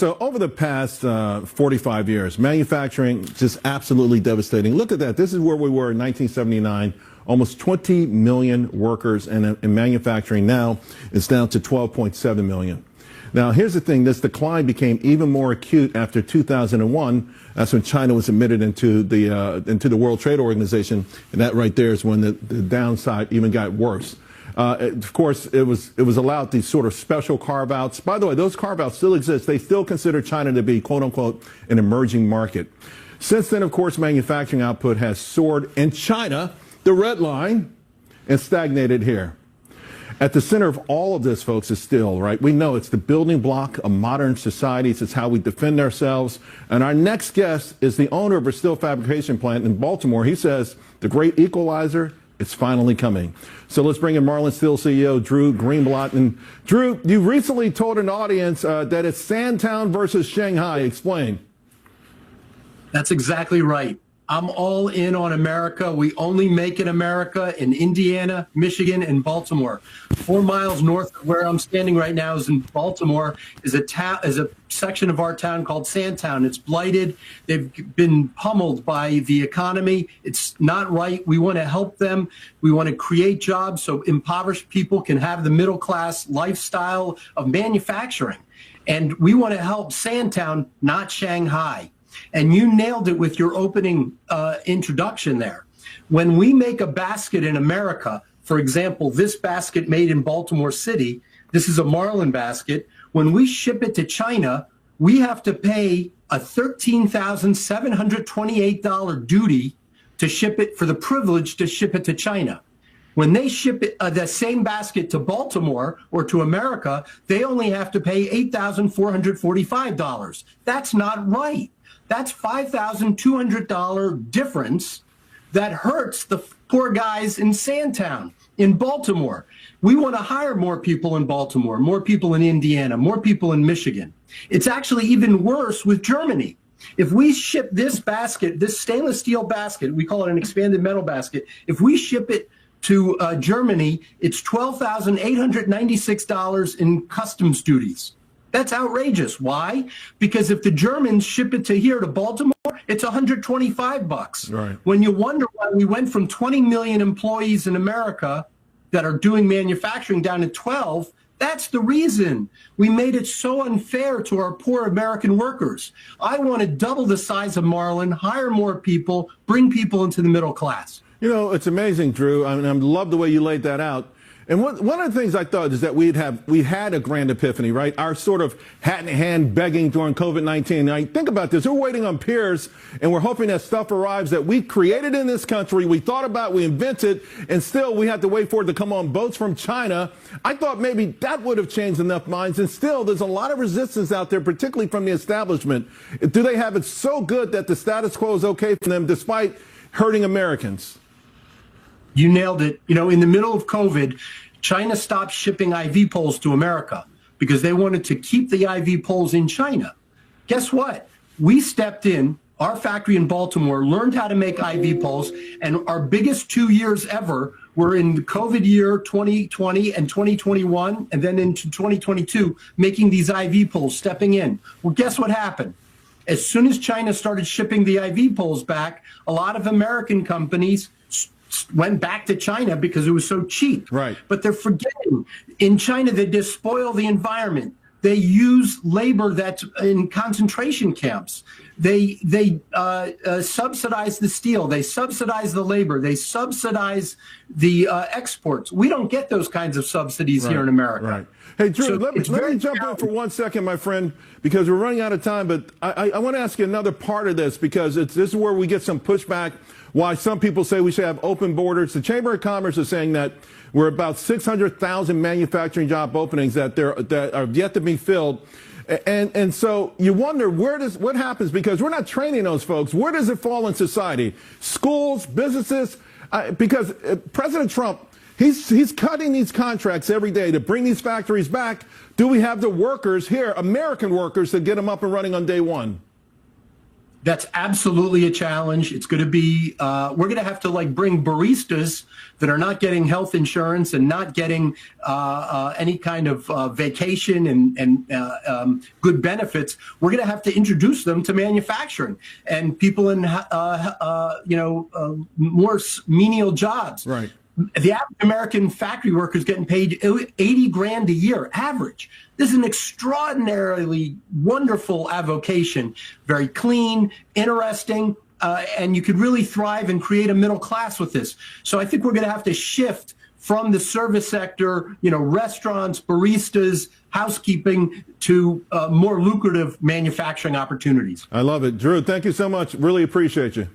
so over the past 45 years, manufacturing just absolutely devastating. Look at that. This is where we were in 1979. Almost 20 million workers in manufacturing. Now it's down to 12.7 million. Now, here's the thing. This decline became even more acute after 2001. That's when China was admitted into the World Trade Organization. And that right there is when the downside even got worse. Of course, it was allowed these sort of special carve-outs. By the way, those carve-outs still exist. They still consider China to be, quote unquote, an emerging market. Since then, of course, manufacturing output has soared in China, the red line, and stagnated here. At the center of all of this, folks, is steel, right? We know it's the building block of modern societies. It's how we defend ourselves. And our next guest is the owner of a steel fabrication plant in Baltimore. He says the great equalizer, it's finally coming. So let's bring in Marlin Steel CEO Drew Greenblatt. And Drew, you recently told an audience that it's Sandtown versus Shanghai. Explain. That's exactly right. I'm all in on America. We only make in America in Indiana, Michigan, and Baltimore. 4 miles north of where I'm standing right now is in Baltimore, is a section of our town called Sandtown. It's blighted. They've been pummeled by the economy. It's not right. We want to help them. We want to create jobs so impoverished people can have the middle class lifestyle of manufacturing. And we want to help Sandtown, not Shanghai. And you nailed it with your opening introduction there. When we make a basket in America, for example, this basket made in Baltimore City, this is a Marlin basket. When we ship it to China, we have to pay a $13,728 duty to ship it, for the privilege to ship it to China. When they ship it, the same basket to Baltimore or to America, they only have to pay $8,445. That's not right. That's $5,200 difference that hurts the poor guys in Sandtown, in Baltimore. We want to hire more people in Baltimore, more people in Indiana, more people in Michigan. It's actually even worse with Germany. If we ship this basket, this stainless steel basket, we call it an expanded metal basket, if we ship it to Germany, it's $12,896 in customs duties. That's outrageous. Why? Because if the Germans ship it to here to Baltimore, it's $125. Right. When you wonder why we went from 20 million employees in America that are doing manufacturing down to 12, that's the reason. We made it so unfair to our poor American workers. I want to double the size of Marlin, hire more people, bring people into the middle class. You know, it's amazing, Drew. I mean, I love the way you laid that out. And one of the things I thought is that we had a grand epiphany, right? Our sort of hat in hand begging during COVID-19. Now, think about this. We're waiting on peers, and we're hoping that stuff arrives that we created in this country, we thought about, we invented, and still we had to wait for it to come on boats from China. I thought maybe that would have changed enough minds, and still there's a lot of resistance out there, particularly from the establishment. Do they have it so good that the status quo is okay for them despite hurting Americans? You nailed it. You know, in the middle of COVID, China stopped shipping IV poles to America because they wanted to keep the IV poles in China. Guess what? We stepped in, our factory in Baltimore learned how to make IV poles, and our biggest 2 years ever were in the COVID year 2020 and 2021, and then into 2022, making these IV poles, stepping in. Well, guess what happened? As soon as China started shipping the IV poles back, a lot of American companies went back to China because it was so cheap. Right. But they're forgetting, in China, they despoil the environment. They use labor that's in concentration camps. They subsidize the steel. They subsidize the labor. They subsidize the exports. We don't get those kinds of subsidies here in America. Right. Hey, Drew, So let me jump in for 1 second, my friend, because we're running out of time. But I want to ask you another part of this, because this is where we get some pushback. Why some people say we should have open borders. The Chamber of Commerce is saying that we're about 600,000 manufacturing job openings that are yet to be filled. And so you wonder what happens, because we're not training those folks. Where does it fall in society? Schools, businesses? Because President Trump, he's cutting these contracts every day to bring these factories back. Do we have the workers here, American workers, to get them up and running on day one? That's absolutely a challenge. It's going to be, we're going to have to like bring baristas that are not getting health insurance and not getting any kind of vacation and good benefits. We're going to have to introduce them to manufacturing and people in, more menial jobs. Right. The average American factory worker is getting paid 80 grand a year average. This is an extraordinarily wonderful avocation, very clean, interesting, and you could really thrive and create a middle class with this. So I think we're going to have to shift from the service sector, restaurants, baristas, housekeeping, to more lucrative manufacturing opportunities. I love it. Drew, thank you so much. Really appreciate you.